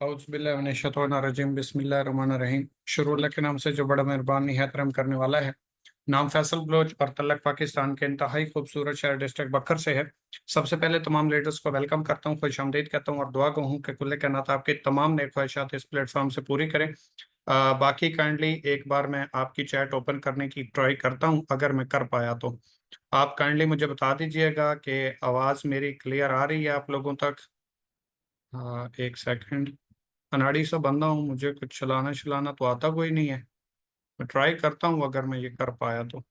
औज़ुबिल्लाहिमिनश्शैतानिर्रजीम बिस्मिल्लाहिर्रहमानिर्रहीम। शुरू अल्लाह के नाम से जो बड़ा मेहरबान निहायत रहम करने वाला है। नाम फैसल बलोच और तलक पाकिस्तान के इंतहाई खूबसूरत शहर डिस्ट्रिक्ट बकर से है। सबसे पहले तमाम लीडर्स को वेलकम करता हूँ, खुशामदीद कहता हूँ और दुआ गो हूँ कि कुल्ले कायनात आपकी तमाम नेक ख्वाहिशात इस प्लेटफॉर्म से पूरी करें। बाकी काइंडली एक बार मैं आपकी चैट ओपन करने की ट्राई करता हूँ, अगर मैं कर पाया तो आप काइंडली मुझे बता दीजिएगा कि आवाज़ मेरी क्लियर आ रही है आप लोगों तक। एक सेकंड। अनाड़ी सा बंदा हूँ, मुझे कुछ चलाना चलाना तो आता कोई नहीं है। मैं ट्राई करता हूँ अगर मैं ये कर पाया तो।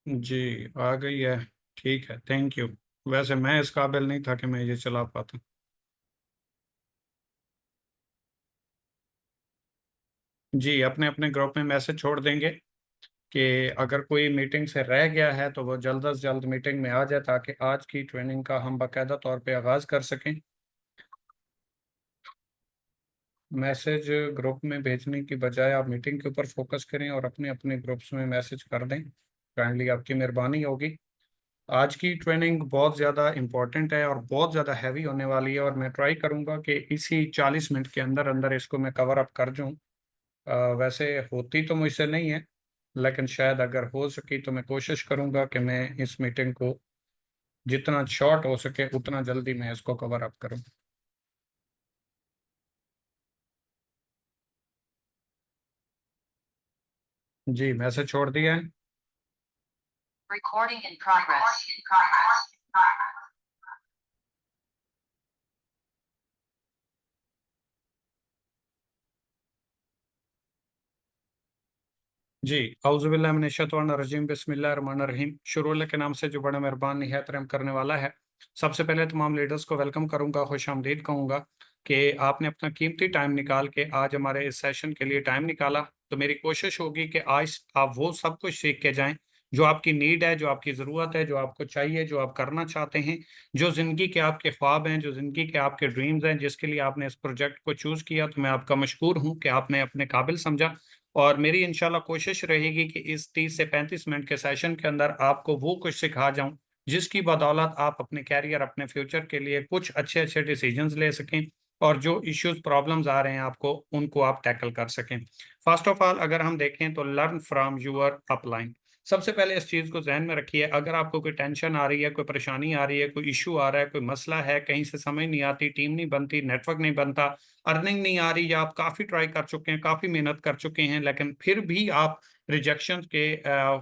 जी, आ गई है। ठीक है, थैंक यू। वैसे मैं इस काबिल नहीं था कि मैं ये चला पाता। जी, अपने अपने ग्रुप में मैसेज छोड़ देंगे कि अगर कोई मीटिंग से रह गया है तो वो जल्द अज जल्द मीटिंग में आ जाए, ताकि आज की ट्रेनिंग का हम बाकायदा तौर पे आगाज़ कर सकें। मैसेज ग्रुप में भेजने की बजाय आप मीटिंग के ऊपर फोकस करें और अपने अपने ग्रुप्स में मैसेज कर दें। काइंडली आपकी मेहरबानी होगी। आज की ट्रेनिंग बहुत ज़्यादा इम्पोर्टेंट है और बहुत ज़्यादा हैवी होने वाली है, और मैं ट्राई करूँगा कि इसी 40 मिनट के अंदर अंदर इसको मैं कवर अप कर जाऊँ। वैसे होती तो मुझसे नहीं है, लेकिन शायद अगर हो सकी तो मैं कोशिश करूँगा कि मैं इस मीटिंग को जितना शॉर्ट हो सके उतना जल्दी मैं इसको कवर अप करूँ। जी, मैसेज छोड़ दिया है। Recording in progress. जी, औज़ुबिल्लाहिमिनश्शैतानिर्रजीम बिस्मिल्लाहिर्रहमानिर्रहीम। शुरू अल्लाह के नाम से जो बड़ा मेहरबान निहायत रहम करने वाला है। सबसे पहले तमाम लीडर्स को वेलकम करूंगा, खुशामदीद कहूँगा कि आपने अपना कीमती टाइम निकाल के आज हमारे इस सेशन के लिए टाइम निकाला। तो मेरी कोशिश होगी कि आज आप वो सब कुछ सीख के जाएँ जो आपकी नीड है, जो आपकी ज़रूरत है, जो आपको चाहिए, जो आप करना चाहते हैं, जो ज़िंदगी के आपके ख्वाब हैं, जो ज़िंदगी के आपके ड्रीम्स हैं, जिसके लिए आपने इस प्रोजेक्ट को चूज़ किया। तो मैं आपका मशकूर हूँ कि आपने अपने काबिल समझा, और मेरी इंशाल्लाह कोशिश रहेगी कि इस 30 से 35 मिनट के सेशन के अंदर आपको वो कुछ सिखा जाऊं जिसकी बदौलत आप अपने कैरियर, अपने फ्यूचर के लिए कुछ अच्छे अच्छे डिसीजंस ले सकें, और जो इश्यूज प्रॉब्लम्स आ रहे हैं आपको, उनको आप टैकल कर सकें। फर्स्ट ऑफ ऑल अगर हम देखें तो लर्न फ्रॉम यूर अपलाइन। सबसे पहले इस चीज़ को जहन में रखिए, अगर आपको कोई टेंशन आ रही है, कोई परेशानी आ रही है, कोई इशू आ रहा है, कोई मसला है, कहीं से समझ नहीं आती, टीम नहीं बनती, नेटवर्क नहीं बनता, अर्निंग नहीं आ रही, या आप काफ़ी ट्राई कर चुके हैं, काफ़ी मेहनत कर चुके हैं, लेकिन फिर भी आप रिजेक्शन के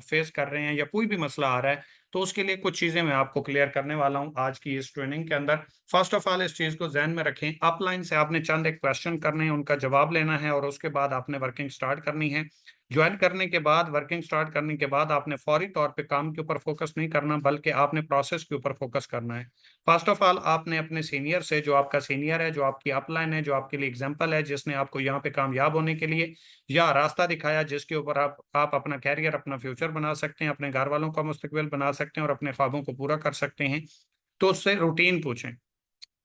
फेस कर रहे हैं, या कोई भी मसला आ रहा है, तो उसके लिए कुछ चीज़ें मैं आपको क्लियर करने वाला हूँ आज की इस ट्रेनिंग के अंदर। फर्स्ट ऑफ ऑल इस चीज़ को ज़हन में रखें, अपलाइन से आपने चंद एक क्वेश्चन करने हैं, उनका जवाब लेना है, और उसके बाद आपने वर्किंग स्टार्ट करनी है। ज्वाइन करने के बाद, वर्किंग स्टार्ट करने के बाद आपने फौरी तौर पे काम के ऊपर फोकस नहीं करना, बल्कि आपने प्रोसेस के ऊपर फोकस करना है। फर्स्ट ऑफ ऑल आपने अपने सीनियर से, जो आपका सीनियर है, जो आपकी अपलाइन है, जो आपके लिए एग्जांपल है, जिसने आपको यहाँ पे कामयाब होने के लिए या रास्ता दिखाया, जिसके ऊपर आप अपना कैरियर, अपना फ्यूचर बना सकते हैं, अपने घर वालों का मुस्तकबिल बना सकते हैं और अपने ख्वाबों को पूरा कर सकते हैं, तो उससे रूटीन पूछें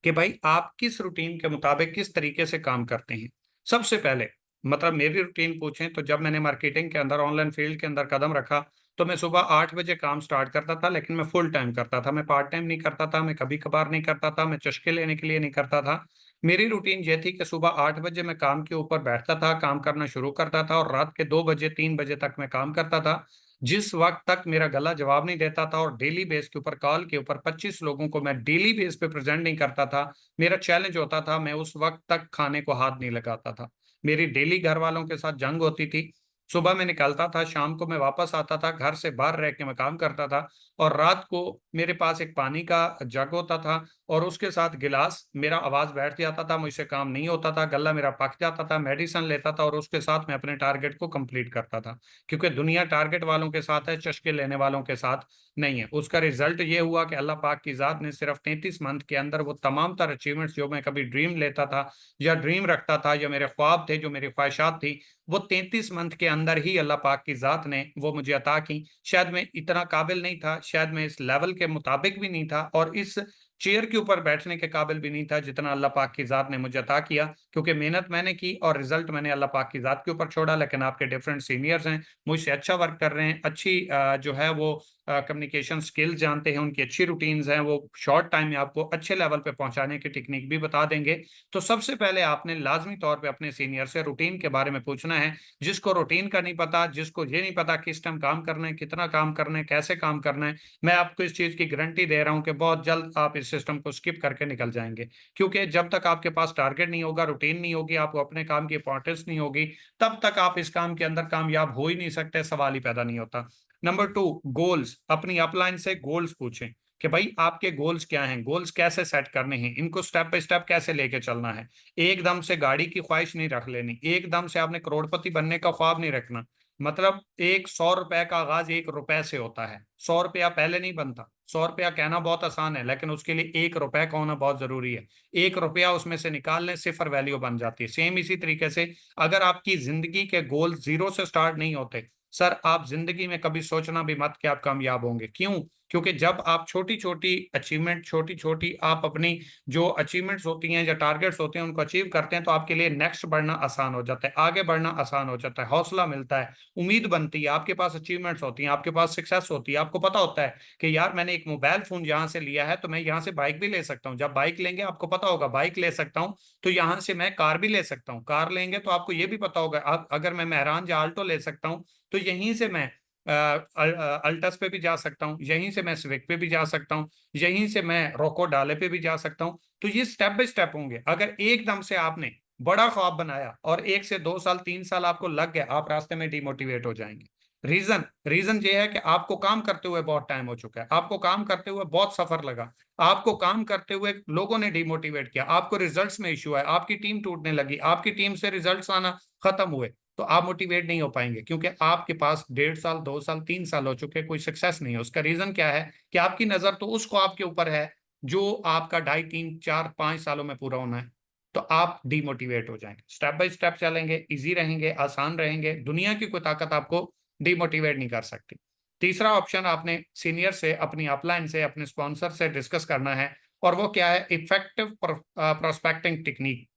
कि भाई आप किस रूटीन के मुताबिक किस तरीके से काम करते हैं। सबसे पहले मतलब मेरी रूटीन पूछें तो जब मैंने मार्केटिंग के अंदर, ऑनलाइन फील्ड के अंदर कदम रखा, तो मैं सुबह 8 बजे काम स्टार्ट करता था, लेकिन मैं फुल टाइम करता था, मैं पार्ट टाइम नहीं करता था, मैं कभी कभार नहीं करता था, मैं चश्के लेने के लिए नहीं करता था। मेरी रूटीन ये थी कि सुबह 8 बजे मैं काम के ऊपर बैठता था, काम करना शुरू करता था, और रात के 2 बजे 3 बजे तक मैं काम करता था। जिस वक्त तक मेरा गला जवाब नहीं देता था, और डेली बेस के ऊपर, कॉल के ऊपर 25 लोगों को मैं डेली बेस पे प्रेजेंट नहीं करता था, मेरा चैलेंज होता था, मैं उस वक्त तक खाने को हाथ नहीं लगाता था। मेरी डेली घर वालों के साथ जंग होती थी। सुबह मैं निकलता था, शाम को मैं वापस आता था, घर से बाहर रह के मैं काम करता था, और रात को मेरे पास एक पानी का जग होता था, और उसके साथ गिलास, मेरा आवाज बैठ जाता था, मुझसे काम नहीं होता था, गला मेरा पक जाता था, मेडिसिन लेता था, और उसके साथ मैं अपने टारगेट को कंप्लीट करता था। क्योंकि दुनिया टारगेट वालों के साथ है, चश्के लेने वालों के साथ नहीं है। उसका रिजल्ट ये हुआ कि अल्लाह पाक की जात ने सिर्फ 33 मंथ के अंदर वो तमाम तर अचीवमेंट्स जो मैं कभी ड्रीम लेता था, या ड्रीम रखता था, या मेरे ख्वाब थे, जो मेरी ख्वाहिशात थी, वो 33 मंथ के अंदर ही अल्लाह पाक की जात ने वो मुझे अता की। शायद मैं इतना काबिल नहीं था, शायद मैं इस लेवल के मुताबिक भी नहीं था, और इस चेयर के ऊपर बैठने के काबिल भी नहीं था जितना अल्लाह पाक की जात ने मुझे अता किया, क्योंकि मेहनत मैंने की और रिजल्ट मैंने अल्लाह पाक की जात के ऊपर छोड़ा। लेकिन आपके डिफरेंट सीनियर्स हैं, मुझसे अच्छा वर्क कर रहे हैं, अच्छी जो है वो कम्युनिकेशन स्किल्स जानते हैं, उनकी अच्छी रूटीन्स हैं, वो शॉर्ट टाइम में आपको अच्छे लेवल पे पहुंचाने की टेक्निक भी बता देंगे। तो सबसे पहले आपने लाजमी तौर पे अपने सीनियर से रूटीन के बारे में पूछना है। जिसको रूटीन का नहीं पता, जिसको ये नहीं पता किस टाइम काम करना है, कितना काम करना है, कैसे काम करना है, मैं आपको इस चीज की गारंटी दे रहा हूं कि बहुत जल्द आप इस सिस्टम को स्किप करके निकल जाएंगे। क्योंकि जब तक आपके पास टारगेट नहीं होगा, रूटीन नहीं होगी, आपको अपने काम की इंपॉर्टेंस नहीं होगी, तब तक आप इस काम के अंदर कामयाब हो ही नहीं सकते, सवाल ही पैदा नहीं होता। Number two, goals. अपनी अपलाइन से गोल्स पूछें कि भाई आपके गोल्स क्या हैं, गोल्स कैसे सेट करने हैं, इनको स्टेप बाय स्टेप कैसे लेके चलना है। एकदम से गाड़ी की ख्वाहिश नहीं रख लेनी, एकदम से आपने करोड़पति बनने का ख्वाब नहीं रखना। मतलब एक 100 रुपए का आगाज 1 रुपए से होता है। 100 रुपया पहले नहीं बनता। 100 रुपया कहना बहुत आसान है, लेकिन उसके लिए 1 रुपए का होना बहुत जरूरी है। 1 रुपया उसमें से निकालने सिफर वैल्यू बन जाती है। सेम इसी तरीके से अगर आपकी जिंदगी के गोल जीरो से स्टार्ट नहीं होते, सर आप जिंदगी में कभी सोचना भी मत कि आप कामयाब होंगे। क्यों? क्योंकि जब आप छोटी छोटी अचीवमेंट, छोटी छोटी आप अपनी जो अचीवमेंट्स होती हैं या टारगेट्स होते हैं उनको अचीव करते हैं, तो आपके लिए नेक्स्ट बढ़ना आसान हो जाता है, आगे बढ़ना आसान हो जाता है, हौसला मिलता है, उम्मीद बनती है। आपके पास अचीवमेंट्स होती हैं, आपके पास सक्सेस होती है, आपको पता होता है कि यार मैंने एक मोबाइल फोन यहाँ से लिया है तो मैं यहाँ से बाइक भी ले सकता हूँ। जब बाइक लेंगे आपको पता होगा बाइक ले सकता हूँ, तो यहाँ से मैं कार भी ले सकता हूँ। कार लेंगे तो आपको ये भी पता होगा अगर मैं मेहरान या आल्टो ले सकता हूँ, तो यहीं से मैं अल्टस पे भी जा सकता हूँ, यहीं से मैं स्विक पे भी जा सकता हूँ, यहीं से मैं रोको डाले पे भी जा सकता हूँ। तो ये स्टेप बाय स्टेप होंगे। अगर एकदम से आपने बड़ा ख्वाब बनाया और 1 से 2 साल 3 साल आपको लग गए, आप रास्ते में डिमोटिवेट हो जाएंगे। रीजन रीजन ये है कि आपको काम करते हुए बहुत टाइम हो चुका है, आपको काम करते हुए बहुत सफर लगा, आपको काम करते हुए लोगों ने डिमोटिवेट किया, आपको रिजल्ट्स में इशू है, आपकी टीम टूटने लगी, आपकी टीम से रिजल्ट्स आना खत्म हुए, तो आप मोटिवेट नहीं हो पाएंगे, क्योंकि आपके पास 1.5 साल 2 साल 3 साल हो चुके, कोई सक्सेस नहीं है। उसका रीजन क्या है कि आपकी नजर तो उसको आपके ऊपर है जो आपका 2.5 3 4 5 सालों में पूरा होना है। तो आप डिमोटिवेट हो जाएंगे। स्टेप बाय स्टेप चलेंगे, इजी रहेंगे, आसान रहेंगे, दुनिया की कोई ताकत आपको डिमोटिवेट नहीं कर सकती। तीसरा ऑप्शन आपने सीनियर से, अपनी अपलाइन से, अपने स्पॉन्सर से डिस्कस करना है, और वो क्या है? Effective prospecting technique.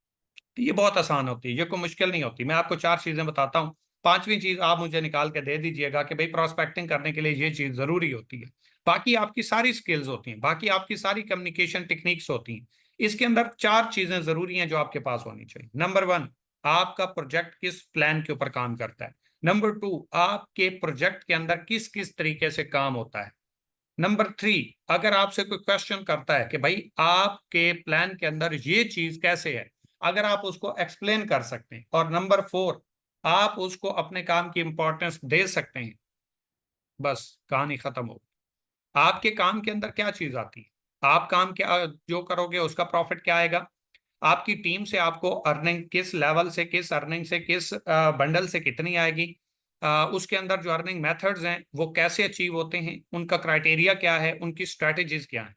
ये बहुत आसान होती है, ये कोई मुश्किल नहीं होती। मैं आपको 4 चीजें बताता हूँ, पांचवी चीज आप मुझे निकाल के दे दीजिएगा कि भाई प्रोस्पेक्टिंग करने के लिए ये चीज जरूरी होती है। बाकी आपकी सारी स्किल्स होती हैं, बाकी आपकी सारी कम्युनिकेशन टेक्निक्स होती हैं। इसके अंदर 4 चीजें जरूरी हैं जो आपके पास होनी चाहिए। नंबर 1, आपका प्रोजेक्ट किस प्लान के ऊपर काम करता है। नंबर 2, आपके प्रोजेक्ट के अंदर किस किस तरीके से काम होता है। नंबर 3, अगर आपसे कोई क्वेश्चन करता है कि भाई आपके प्लान के अंदर ये चीज कैसे है, अगर आप उसको एक्सप्लेन कर सकते हैं। और नंबर 4, आप उसको अपने काम की इंपॉर्टेंस दे सकते हैं, बस कहानी खत्म हो। आपके काम के अंदर क्या चीज आती है, आप काम क्या जो करोगे उसका प्रॉफिट क्या आएगा, आपकी टीम से आपको अर्निंग किस लेवल से, किस अर्निंग से, किस बंडल से कितनी आएगी, उसके अंदर जो अर्निंग मेथड्स हैं वो कैसे अचीव होते हैं, उनका क्राइटेरिया क्या है, उनकी स्ट्रेटेजीज क्या है,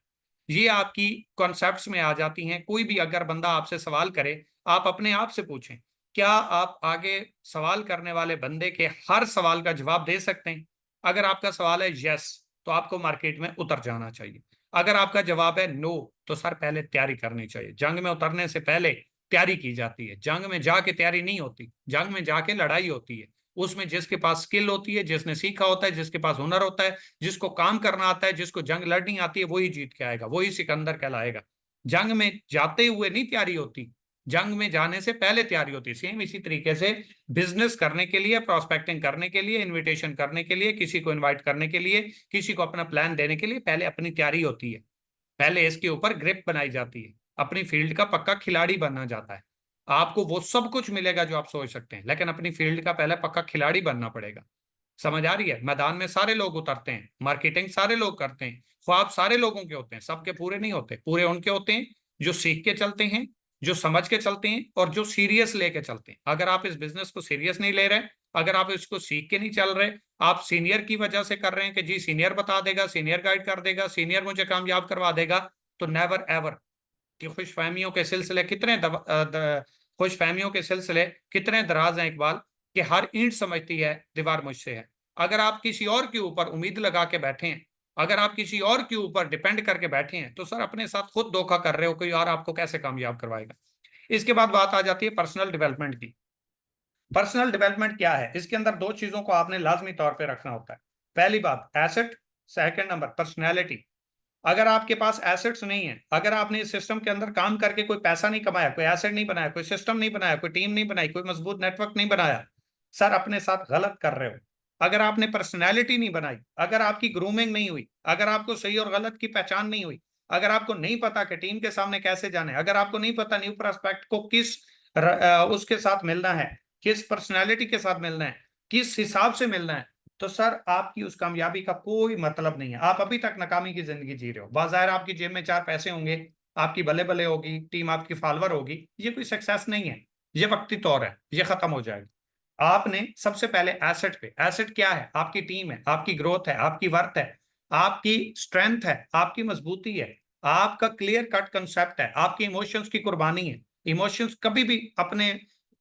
ये आपकी कॉन्सेप्ट्स में आ जाती हैं। कोई भी अगर बंदा आपसे सवाल करे, आप अपने आप से पूछें, क्या आप आगे सवाल करने वाले बंदे के हर सवाल का जवाब दे सकते हैं? अगर आपका सवाल है यस, तो आपको मार्केट में उतर जाना चाहिए। अगर आपका जवाब है नो, तो सर पहले तैयारी करनी चाहिए। जंग में उतरने से पहले तैयारी की जाती है, जंग में जाके तैयारी नहीं होती, जंग में जाके लड़ाई होती है। उसमें जिसके पास स्किल होती है, जिसने सीखा होता है, जिसके पास हुनर होता है, जिसको काम करना आता है, जिसको जंग लड़नी आती है, वही जीत के आएगा, वही सिकंदर कहलाएगा। जंग में जाते हुए नहीं तैयारी होती, जंग में जाने से पहले तैयारी होती है। सेम इसी तरीके से बिजनेस करने के लिए, प्रोस्पेक्टिंग करने के लिए, इनविटेशन करने के लिए, किसी को इनवाइट करने के लिए, किसी को अपना प्लान देने के लिए पहले अपनी तैयारी होती है, पहले इसके ऊपर ग्रिप बनाई जाती है, अपनी फील्ड का पक्का खिलाड़ी बनना जाता है। आपको वो सब कुछ मिलेगा जो आप सोच सकते हैं, लेकिन अपनी फील्ड का पहले पक्का खिलाड़ी बनना पड़ेगा। समझ आ रही है? मैदान में सारे लोग उतरते हैं, मार्केटिंग सारे लोग करते हैं, ख्वाब सारे लोगों के होते हैं, सबके पूरे नहीं होते। पूरे उनके होते हैं जो सीख के चलते हैं, जो समझ के चलते हैं, और जो सीरियस लेके चलते हैं। अगर आप इस बिजनेस को सीरियस नहीं ले रहे, अगर आप इसको सीख के नहीं चल रहे, आप सीनियर की वजह से कर रहे हैं कि जी सीनियर बता देगा, सीनियर गाइड कर देगा, सीनियर मुझे कामयाब करवा देगा, तो नेवर एवर। कि खुशफहमियों के सिलसिले कितने खुशफहमियों के सिलसिले कितने दराज हैं इकबाल, कि हर ईंट समझती है दीवार मुझसे है। अगर आप किसी और के ऊपर उम्मीद लगा के बैठे हैं, अगर आप किसी और के ऊपर डिपेंड करके बैठे हैं तो सर अपने साथ खुद धोखा कर रहे हो, कोई और आपको कैसे कामयाब करवाएगा। इसके बाद बात आ जाती है पर्सनल डेवलपमेंट की। पर्सनल डेवलपमेंट क्या है, इसके अंदर दो चीजों को आपने लाजमी तौर पे रखना होता है। पहली बात एसेट, सेकंड नंबर पर्सनैलिटी। अगर आपके पास एसेट्स नहीं है, अगर आपने इस सिस्टम के अंदर काम करके कोई पैसा नहीं कमाया, कोई एसेट नहीं बनाया, कोई सिस्टम नहीं बनाया, कोई टीम नहीं बनाई, कोई मजबूत नेटवर्क नहीं बनाया, सर अपने साथ गलत कर रहे हो। अगर आपने पर्सनैलिटी नहीं बनाई, अगर आपकी ग्रूमिंग नहीं हुई, अगर आपको सही और गलत की पहचान नहीं हुई, अगर आपको नहीं पता कि टीम के सामने कैसे जाने, अगर आपको नहीं पता न्यू प्रोस्पेक्ट को किस उसके साथ मिलना है, किस पर्सनैलिटी के साथ मिलना है, किस हिसाब से मिलना है, तो सर आपकी उस कामयाबी का कोई मतलब नहीं है। आप अभी तक नाकामी की जिंदगी जी रहे हो। बाजार आपकी जेब में चार पैसे होंगे, आपकी बल्ले बल्ले होगी, टीम आपकी फॉलोअर होगी, ये कोई सक्सेस नहीं है, ये वक्ती तौर है, ये खत्म हो जाएगा। आपने सबसे पहले एसेट पे, एसेट क्या है, आपकी टीम है, आपकी ग्रोथ है, आपकी वर्थ है, आपकी स्ट्रेंथ है, आपकी मजबूती है, आपका क्लियर कट कंसेप्ट है, आपकी इमोशंस की कुर्बानी है। इमोशंस कभी भी अपने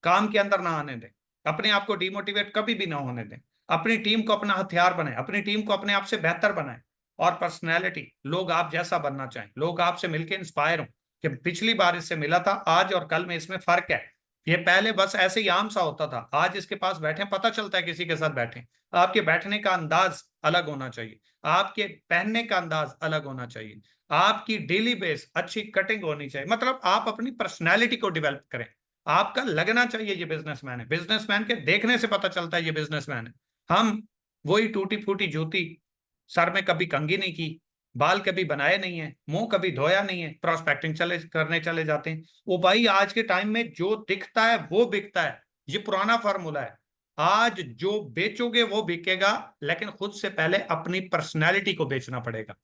काम के अंदर ना आने दें, अपने आप को डिमोटिवेट कभी भी ना होने दें, अपनी टीम को अपना हथियार बनाए, अपनी टीम को अपने आप से बेहतर बनाए। और पर्सनैलिटी, लोग आप जैसा बनना चाहें, लोग आपसे मिलकर इंस्पायर हों कि पिछली बार इससे मिला था, आज और कल में इसमें फर्क है। ये पहले बस ऐसे ही आम सा होता था, आज इसके पास बैठे पता चलता है किसी के साथ बैठे। आपके बैठने का अंदाज अलग होना चाहिए, आपके पहनने का अंदाज अलग होना चाहिए, आपकी डेली बेस अच्छी कटिंग होनी चाहिए। मतलब आप अपनी पर्सनैलिटी को डेवलप करें। आपका लगना चाहिए ये बिजनेसमैन है, बिजनेसमैन के देखने से पता चलता है ये बिजनेसमैन है। हम वही टूटी फूटी जूती, सर में कभी कंघी नहीं की, बाल कभी बनाए नहीं है, मुंह कभी धोया नहीं है, प्रोस्पेक्टिंग चले करने चले जाते हैं। वो भाई आज के टाइम में जो दिखता है वो बिकता है, ये पुराना फार्मूला है। आज जो बेचोगे वो बिकेगा, लेकिन खुद से पहले अपनी पर्सनैलिटी को बेचना पड़ेगा।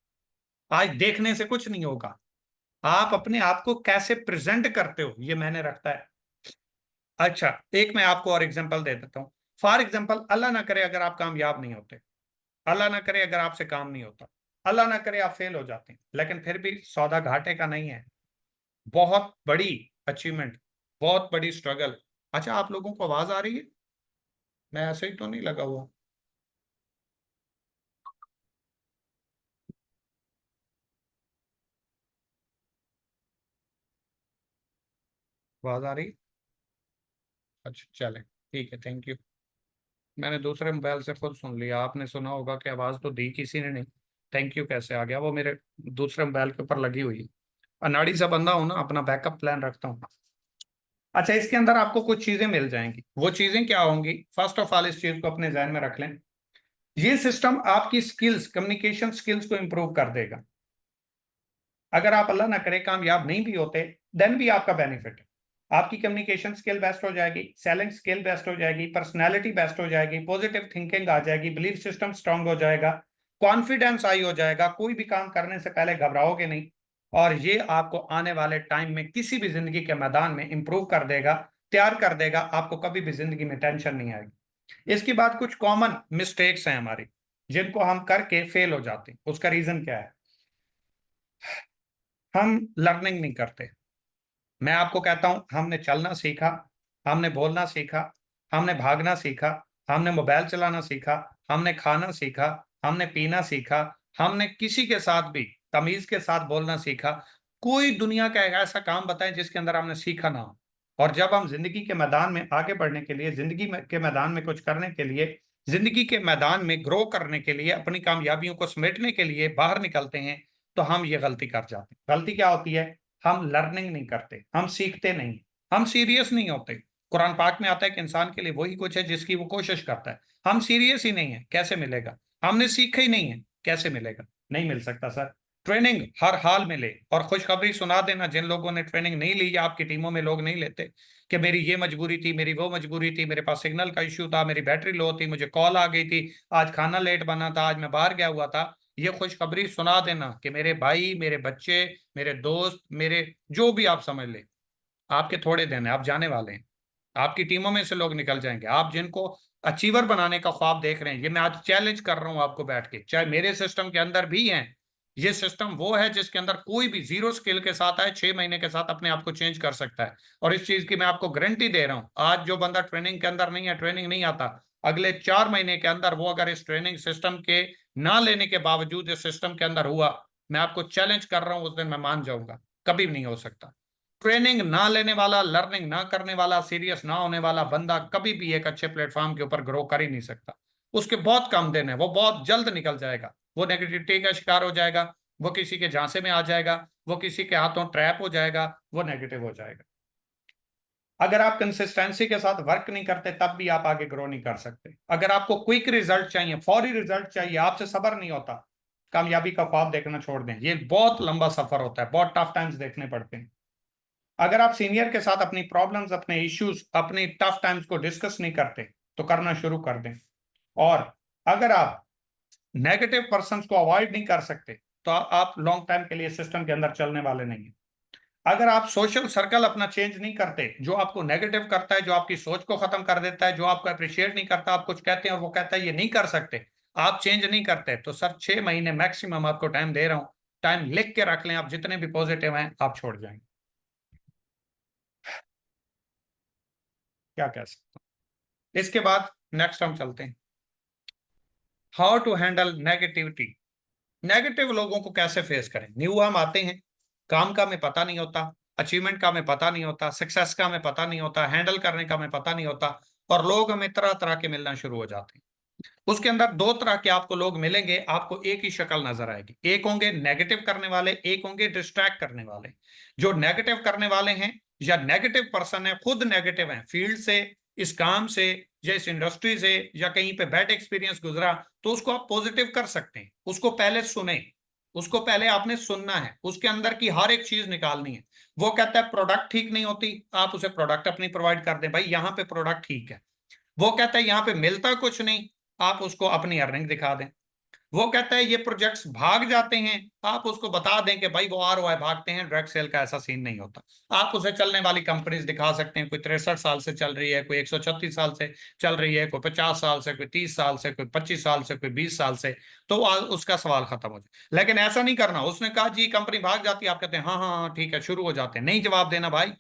आज देखने से कुछ नहीं होगा, आप अपने आप को कैसे प्रेजेंट करते हो ये मैंने रखता है। अच्छा, एक मैं आपको और एग्जांपल दे देता हूँ। फॉर एग्जांपल, अल्लाह ना करे अगर आप कामयाब नहीं होते, अल्लाह ना करे अगर आपसे काम नहीं होता, अल्लाह ना करे आप फेल हो जाते हैं, लेकिन फिर भी सौदा घाटे का नहीं है, बहुत बड़ी अचीवमेंट, बहुत बड़ी स्ट्रगल। अच्छा, आप लोगों को आवाज आ रही है? मैं ऐसे ही तो नहीं लगा हुआ? आवाज आ रही है? अच्छा चले, ठीक है, थैंक यू। मैंने दूसरे मोबाइल से खुद सुन लिया, आपने सुना होगा कि आवाज तो दी किसी ने नहीं। थैंक यू कैसे आ गया, वो मेरे दूसरे मोबाइल के ऊपर लगी हुई है। अनाड़ी सा बंदा हूं ना, अपना बैकअप प्लान रखता हूँ। अच्छा, इसके अंदर आपको कुछ चीजें मिल जाएंगी, वो चीजें क्या होंगी, फर्स्ट ऑफ ऑल इस चीज को अपने जहन में रख लें। ये सिस्टम आपकी स्किल्स, कम्युनिकेशन स्किल्स को इंप्रूव कर देगा। अगर आप अल्लाह ना करे कामयाब नहीं भी होते, देन भी आपका बेनिफिट है। आपकी कम्युनिकेशन स्किल बेस्ट हो जाएगी, सेलिंग स्किल बेस्ट हो जाएगी, पर्सनैलिटी बेस्ट हो जाएगी, पॉजिटिव थिंकिंग आ जाएगी, बिलीफ सिस्टम स्ट्रांग हो जाएगा, कॉन्फिडेंस हाई हो जाएगा, कोई भी काम करने से पहले घबराओगे नहीं। और ये आपको आने वाले टाइम में किसी भी जिंदगी के मैदान में इंप्रूव कर देगा, तैयार कर देगा, आपको कभी भी जिंदगी में टेंशन नहीं आएगी। इसके बाद कुछ कॉमन मिस्टेक्स हैं हमारी, जिनको हम करके फेल हो जाते हैं। उसका रीजन क्या है? हम लर्निंग नहीं करते। मैं आपको कहता हूं, हमने चलना सीखा, हमने बोलना सीखा, हमने भागना सीखा, हमने मोबाइल चलाना सीखा, हमने खाना सीखा, हमने पीना सीखा, हमने किसी के साथ भी तमीज के साथ बोलना सीखा। कोई दुनिया का एक ऐसा काम बताएं जिसके अंदर हमने सीखा ना हो। और जब हम जिंदगी के मैदान में आगे बढ़ने के लिए, के मैदान में कुछ करने के लिए, जिंदगी के मैदान में ग्रो करने के लिए, अपनी कामयाबियों को समेटने के लिए बाहर निकलते हैं, तो हम ये गलती कर जाते हैं। गलती क्या होती है? हम लर्निंग नहीं करते, हम सीखते नहीं, हम सीरियस नहीं होते। कुरान पाक में आता है कि इंसान के लिए वही कुछ है जिसकी वो कोशिश करता है। हम सीरियस ही नहीं है, कैसे मिलेगा? हमने सीखा ही नहीं है, कैसे मिलेगा? नहीं मिल सकता सर। ट्रेनिंग हर हाल में ले। और खुशखबरी सुना देना जिन लोगों ने ट्रेनिंग नहीं ली, या आपकी टीमों में लोग नहीं लेते, कि मेरी ये मजबूरी थी, मेरी वो मजबूरी थी, मेरे पास सिग्नल का इश्यू था, मेरी बैटरी लो थी, मुझे कॉल आ गई थी, आज खाना लेट बना था, आज मैं बाहर गया हुआ था। ये खुशखबरी सुना देना कि मेरे भाई, मेरे बच्चे, मेरे दोस्त, मेरे जो भी आप समझ ले, आपके थोड़े दिन है, आप जाने वाले हैं। आपकी टीमों में से लोग निकल जाएंगे। आप जिनको अचीवर बनाने का ख्वाब देख रहे हैं, ये मैं आज चैलेंज कर रहा हूं आपको बैठ के, चाहे मेरे सिस्टम के अंदर भी हैं। ये सिस्टम वो है जिसके अंदर कोई भी जीरो स्किल के साथ आए, 6 महीने के साथ अपने आप को चेंज कर सकता है। और इस चीज की मैं आपको गारंटी दे रहा हूं, आज जो बंदा ट्रेनिंग के अंदर नहीं है, ट्रेनिंग नहीं आता, अगले 4 महीने के अंदर वो अगर इस ट्रेनिंग सिस्टम के ना लेने के बावजूद इस सिस्टम के अंदर हुआ, मैं आपको चैलेंज कर रहा हूं, उस दिन मैं मान जाऊंगा। कभी भी नहीं हो सकता। ट्रेनिंग ना लेने वाला, लर्निंग ना करने वाला, सीरियस ना होने वाला बंदा कभी भी एक अच्छे प्लेटफॉर्म के ऊपर ग्रो कर ही नहीं सकता। उसके बहुत कम दिन है, वो बहुत जल्द निकल जाएगा, वो नेगेटिविटी का शिकार हो जाएगा, वो किसी के झांसे में आ जाएगा, वो किसी के हाथों ट्रैप हो जाएगा, वो नेगेटिव हो जाएगा। अगर आप कंसिस्टेंसी के साथ वर्क नहीं करते तब भी आप आगे ग्रो नहीं कर सकते। अगर आपको क्विक रिजल्ट चाहिए, फौरी रिजल्ट चाहिए, आपसे सब्र नहीं होता, कामयाबी का ख्वाब देखना छोड़ दें। ये बहुत लंबा सफर होता है, बहुत टफ टाइम्स देखने पड़ते हैं। अगर आप सीनियर के साथ अपनी प्रॉब्लम्स, अपने इश्यूज, अपनी टफ टाइम्स को डिस्कस नहीं करते तो करना शुरू कर दें। और अगर आप नेगेटिव पर्सन को अवॉइड नहीं कर सकते तो आप लॉन्ग टाइम के लिए सिस्टम के अंदर चलने वाले नहीं है। अगर आप सोशल सर्कल अपना चेंज नहीं करते, जो आपको नेगेटिव करता है, जो आपकी सोच को खत्म कर देता है, जो आपको अप्रिशिएट नहीं करता, आप कुछ कहते हैं और वो कहता है ये नहीं कर सकते, आप चेंज नहीं करते, तो सर 6 महीने मैक्सिमम आपको टाइम दे रहा हूं, टाइम लिख के रख लें, आप जितने भी पॉजिटिव हैं आप छोड़ जाएंगे। क्या कह सकते हैं। इसके बाद नेक्स्ट हम चलते हैं, how to handle negativity. Negative लोगों को कैसे फेस करें। न्यू हम आते हैं, काम का हमें पता नहीं होता, अचीवमेंट का हमें पता नहीं होता, सक्सेस का हमें पता नहीं होता, हैंडल करने का हमें पता नहीं होता, और लोग हमें तरह तरह के मिलना शुरू हो जाते हैं। उसके अंदर दो तरह के आपको लोग मिलेंगे, आपको एक ही शक्ल नजर आएगी। एक होंगे नेगेटिव करने वाले, एक होंगे डिस्ट्रैक्ट करने वाले। जो नेगेटिव करने वाले हैं या नेगेटिव पर्सन है, खुद नेगेटिव है, फील्ड से, इस काम से या इस इंडस्ट्री से या कहीं पे बैड एक्सपीरियंस गुजरा, तो उसको आप पॉजिटिव कर सकते हैं। उसको पहले सुने, उसको पहले आपने सुनना है, उसके अंदर की हर एक चीज निकालनी है। वो कहता है प्रोडक्ट ठीक नहीं होती, आप उसे प्रोडक्ट अपनी प्रोवाइड कर दें, भाई यहाँ पे प्रोडक्ट ठीक है। वो कहता है यहाँ पे मिलता कुछ नहीं, आप उसको अपनी अर्निंग दिखा दें। वो कहता है ये प्रोजेक्ट्स भाग जाते हैं, आप उसको बता दें कि भाई वो आरओआई भागते हैं, डायरेक्ट सेल का ऐसा सीन नहीं होता। आप उसे चलने वाली कंपनीज दिखा सकते हैं, कोई 63 साल से चल रही है, कोई 136 साल से चल रही है, कोई 50 साल से, कोई 30 साल से, कोई 25 साल से, कोई 20 साल से, तो उसका सवाल खत्म हो जाए। लेकिन ऐसा नहीं करना, उसने कहा जी कंपनी भाग जाती है, आप कहते हैं हाँ हाँ हाँ ठीक है, शुरू हो जाते हैं। नहीं जवाब देना भाई,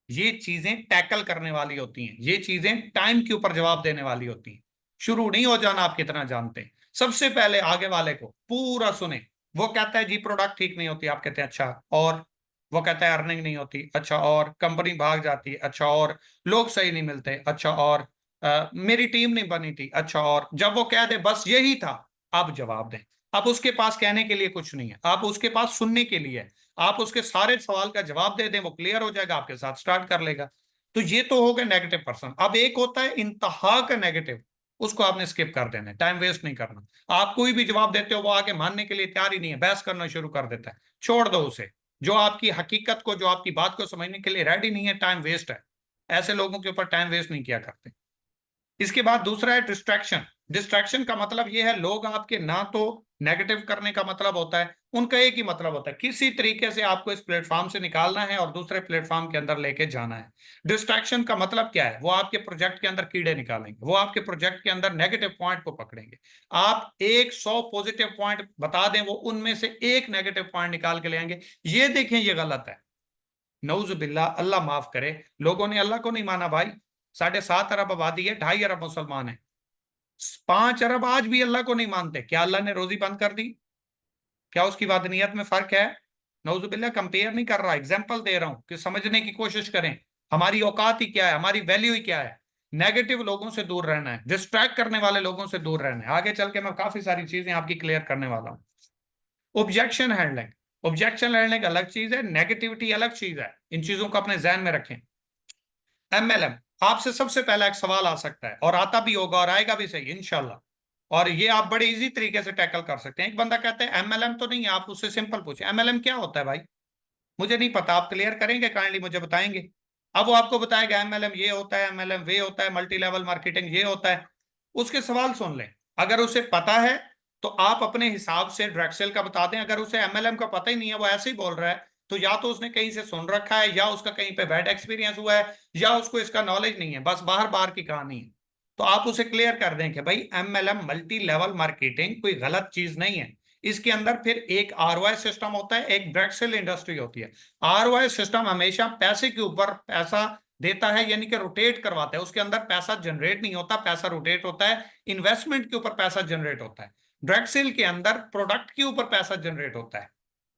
ये चीजें टैकल करने वाली होती हैं, ये चीजें टाइम के ऊपर जवाब देने वाली होती हैं। शुरू नहीं हो जाना, आप कितना जानते हैं। सबसे पहले आगे वाले को पूरा सुने। वो कहता है जी प्रोडक्ट ठीक नहीं होती, आप कहते हैं अच्छा और। वो कहता है अर्निंग नहीं होती, अच्छा और। कंपनी भाग जाती है, अच्छा और। लोग सही नहीं मिलते, अच्छा और। मेरी टीम नहीं बनी थी, अच्छा और। जब वो कह दे बस यही था, आप जवाब दें। अब उसके पास कहने के लिए कुछ नहीं है, आप उसके पास सुनने के लिए है। आप उसके सारे सवाल का जवाब दे दें, वो क्लियर हो जाएगा, आपके साथ स्टार्ट कर लेगा। तो ये तो हो गया नेगेटिव पर्सन। अब एक होता है इंतहा का नेगेटिव, उसको आपने स्किप कर देना है, टाइम वेस्ट नहीं करना। आप कोई भी जवाब देते हो वो आगे मानने के लिए तैयार ही नहीं है, बहस करना शुरू कर देता है, छोड़ दो उसे। जो आपकी हकीकत को, जो आपकी बात को समझने के लिए रेडी नहीं है, टाइम वेस्ट है। ऐसे लोगों के ऊपर टाइम वेस्ट नहीं किया करते। इसके बाद दूसरा है डिस्ट्रैक्शन। डिस्ट्रैक्शन का मतलब यह है, लोग आपके ना तो नेगेटिव करने का मतलब होता है, उनका एक ही मतलब होता है, किसी तरीके से आपको इस प्लेटफॉर्म से निकालना है और दूसरे प्लेटफॉर्म के अंदर लेके जाना है। डिस्ट्रैक्शन का मतलब क्या है, वो आपके प्रोजेक्ट के अंदर कीड़े निकालेंगे, वो आपके प्रोजेक्ट के अंदर नेगेटिव पॉइंट को पकड़ेंगे। आप 100 पॉजिटिव पॉइंट बता दें, वो उनमें से एक नेगेटिव पॉइंट निकाल के ले आएंगे। ये देखें, ये गलत है। नऊज बिल्ला, अल्लाह माफ करे, लोगों ने अल्लाह को नहीं माना भाई। 7.5 अरब आबादी है, 2.5 अरब मुसलमान है, 5 अरब आज भी अल्लाह को नहीं मानते। क्या अल्लाह ने रोजी बंद कर दी? क्या उसकी वादनीयत में फर्क है? नऊज बिल्ला, कंपेयर नहीं कर रहा, एग्जाम्पल दे रहा हूं कि समझने की कोशिश करें। हमारी औकात ही क्या है, हमारी वैल्यू ही क्या है। नेगेटिव लोगों से दूर रहना है, डिस्ट्रैक्ट करने वाले लोगों से दूर रहना है। आगे चल के मैं काफी सारी चीजें आपकी क्लियर करने वाला हूं। Objection handling. ऑब्जेक्शन हैंडलिंग अलग चीज है, नेगेटिविटी अलग चीज है, इन चीजों को अपने जहन में रखें। एमएलएम, आपसे सबसे पहला एक सवाल आ सकता है, और आता भी होगा और आएगा भी सही इंशाल्लाह, और ये आप बड़े इजी तरीके से टैकल कर सकते हैं। एक बंदा कहता है एमएलएम तो नहीं है, आप उससे सिंपल पूछे एमएलएम क्या होता है भाई, मुझे नहीं पता, आप क्लियर करेंगे, काइंडली मुझे बताएंगे। अब वो आपको बताएगा एमएलएम ये होता है, एमएलएम वे होता है, मल्टी लेवल मार्केटिंग ये होता है। उसके सवाल सुन लें, अगर उसे पता है तो आप अपने हिसाब से ड्रैक्सेल का बता दें। अगर उसे एमएलएम का पता ही नहीं है, वो ऐसे ही बोल रहा है, तो या तो उसने कहीं से सुन रखा है, या उसका कहीं पे बैड एक्सपीरियंस हुआ है, या उसको इसका नॉलेज नहीं है, बस बाहर बाहर की कहानी है। तो आप उसे क्लियर कर दें कि भाई एमएलएम मल्टी लेवल मार्केटिंग कोई गलत चीज नहीं है। इसके अंदर फिर एक आरओआई सिस्टम होता है, एक डायरेक्ट सेल इंडस्ट्री होती है। आरओआई सिस्टम हमेशा पैसे के ऊपर पैसा देता है यानी कि रोटेट करवाता है, उसके अंदर पैसा जनरेट नहीं होता, पैसा रोटेट होता है, इन्वेस्टमेंट के ऊपर पैसा जनरेट होता है। डायरेक्ट सेल के अंदर प्रोडक्ट के ऊपर पैसा जनरेट होता है।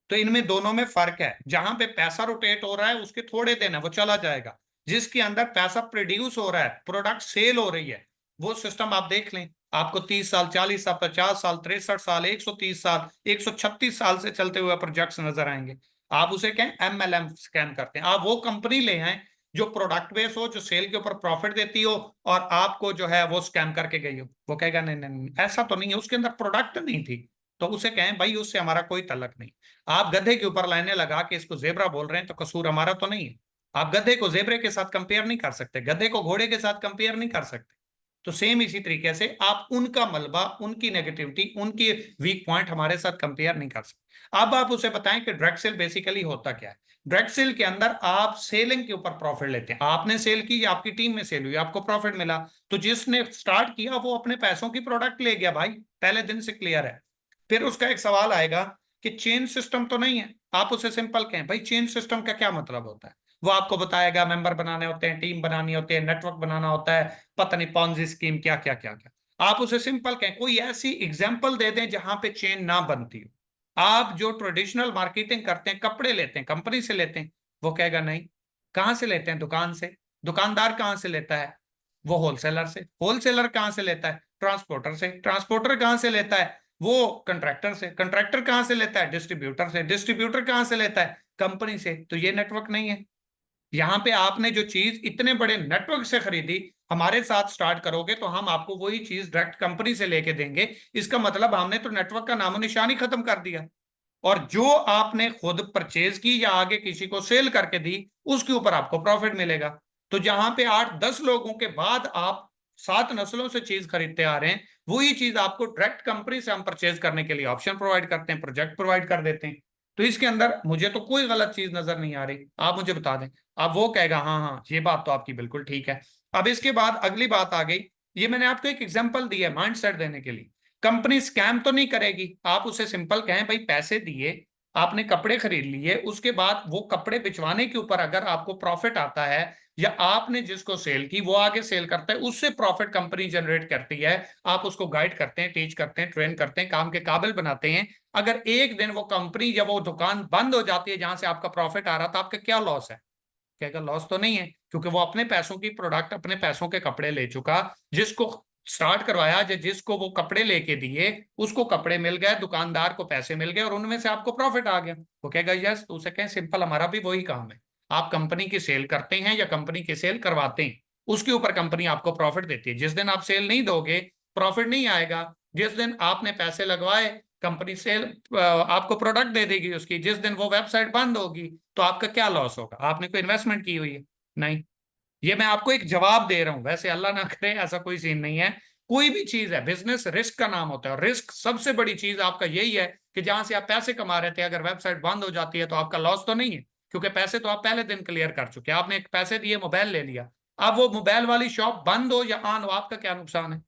तो इनमें दोनों में फर्क है। जहां पे पैसा रोटेट हो रहा है उसके थोड़े दिन है वो चला जाएगा, जिसके अंदर पैसा प्रोड्यूस हो रहा है, प्रोडक्ट सेल हो रही है, वो सिस्टम आप देख लें, आपको 30 साल, 40 साल, 50 साल, 63 साल, 130 साल, 136 साल से चलते हुए प्रोजेक्ट्स नजर आएंगे। आप उसे कहें MLM स्कैम करते हैं। आप वो कंपनी ले आए जो प्रोडक्ट बेस हो, जो सेल के ऊपर प्रॉफिट देती हो, और आपको जो है वो स्कैम करके गई हो। वो कहेगा नहीं नहीं नहीं, ऐसा तो नहीं है, उसके अंदर प्रोडक्ट नहीं थी। तो उसे कहें भाई उससे हमारा कोई तल्लक नहीं। आप गधे के ऊपर लाइनें लगा के इसको जेबरा बोल रहे हैं तो कसूर हमारा तो नहीं है। आप गधे को जेबरे के साथ कंपेयर नहीं कर सकते, गधे को घोड़े के साथ कंपेयर नहीं कर सकते। तो सेम इसी तरीके से आप उनका मलबा, उनकी नेगेटिविटी, उनकी वीक पॉइंट हमारे साथ कंपेयर नहीं कर सकते। अब आप उसे बताएं कि डायरेक्ट सेल बेसिकली होता क्या है। डायरेक्ट सेल के अंदर आप सेलिंग के ऊपर प्रॉफिट लेते हैं। आपने सेल की या आपकी टीम में सेल हुई, आपको प्रॉफिट मिला, तो जिसने स्टार्ट किया वो अपने पैसों की प्रोडक्ट ले गया भाई, पहले दिन से क्लियर है। फिर उसका एक सवाल आएगा कि चेन सिस्टम तो नहीं है। आप उसे सिंपल कहें भाई चेन सिस्टम का क्या मतलब होता है। वो आपको बताएगा मेंबर बनाने होते हैं, टीम बनानी होती है, नेटवर्क बनाना होता है, पता नहीं पॉन्जी स्कीम क्या क्या क्या क्या। आप उसे सिंपल कहें, कोई ऐसी एग्जांपल दे दें जहां पे चेन ना बनती हो। आप जो ट्रेडिशनल मार्केटिंग करते हैं, कपड़े लेते हैं कंपनी से लेते हैं, वो कहेगा नहीं। कहां से लेते हैं? दुकान से। दुकानदार कहां से लेता है? वो होलसेलर से। होलसेलर कहां से लेता है? ट्रांसपोर्टर से। ट्रांसपोर्टर कहां से लेता है? वो कंट्रैक्टर से। कंट्रैक्टर कहां से लेता है? डिस्ट्रीब्यूटर से। डिस्ट्रीब्यूटर कहां से लेता है? कंपनी से। तो ये नेटवर्क नहीं है। यहां पे आपने जो चीज इतने बड़े नेटवर्क से खरीदी, हमारे साथ स्टार्ट करोगे तो हम आपको वही चीज डायरेक्ट कंपनी से लेके देंगे। इसका मतलब हमने तो नेटवर्क का नामो निशान ही खत्म कर दिया। और जो आपने खुद परचेज की या आगे किसी को सेल करके दी, उसके ऊपर आपको प्रॉफिट मिलेगा। तो जहां पे 8-10 लोगों के बाद आप 7 नस्लों से चीज खरीदते आ रहे हैं, वही चीज आपको डायरेक्ट कंपनी से हम परचेज करने के लिए ऑप्शन प्रोवाइड करते हैं, प्रोजेक्ट प्रोवाइड कर देते हैं। तो इसके अंदर मुझे तो कोई गलत चीज नजर नहीं आ रही, आप मुझे बता दें। अब वो कहेगा हाँ हाँ ये बात तो आपकी बिल्कुल ठीक है। अब इसके बाद अगली बात आ गई, ये मैंने आपको एक एग्जांपल दी है माइंड सेट देने के लिए। कंपनी स्कैम तो नहीं करेगी। आप उसे सिंपल कहें भाई पैसे दिए, आपने कपड़े खरीद लिए, उसके बाद वो कपड़े बिचवाने के ऊपर अगर आपको प्रॉफिट आता है, या आपने जिसको सेल की वो आगे सेल करता है, उससे प्रॉफिट कंपनी जनरेट करती है। आप उसको गाइड करते हैं, टीच करते हैं, ट्रेन करते हैं, काम के काबिल बनाते हैं। अगर एक दिन वो कंपनी या वो दुकान बंद हो जाती है जहां से आपका प्रॉफिट आ रहा था, आपका क्या लॉस है? कहेगा लॉस तो नहीं है, क्योंकि वो अपने पैसों की प्रोडक्ट, अपने पैसों के कपड़े ले चुका। जिसको स्टार्ट करवाया या जिसको वो कपड़े लेके दिए, उसको कपड़े मिल गए, दुकानदार को पैसे मिल गए, और उनमें से आपको प्रॉफिट आ गया। वो कहेगा यस। तो उसे कहें सिंपल, हमारा भी वही काम है। आप कंपनी की सेल करते हैं या कंपनी की सेल करवाते हैं, उसके ऊपर कंपनी आपको प्रॉफिट देती है। जिस दिन आप सेल नहीं दोगे, प्रॉफिट नहीं आएगा। जिस दिन आपने पैसे लगवाए, कंपनी सेल आपको प्रोडक्ट दे देगी उसकी। जिस दिन वो वेबसाइट बंद होगी, तो आपका क्या लॉस होगा? आपने कोई इन्वेस्टमेंट की हुई है? नहीं। ये मैं आपको एक जवाब दे रहा हूं, वैसे अल्लाह ना करे ऐसा कोई सीन नहीं है। कोई भी चीज है, बिजनेस रिस्क का नाम होता है, और रिस्क सबसे बड़ी चीज आपका यही है कि जहां से आप पैसे कमा रहे थे, अगर वेबसाइट बंद हो जाती है तो आपका लॉस तो नहीं है, क्योंकि पैसे तो आप पहले दिन क्लियर कर चुके हैं। आपने एक पैसे दिए, मोबाइल ले लिया। अब वो मोबाइल वाली शॉप बंद हो या ऑन हो, आपका क्या नुकसान है?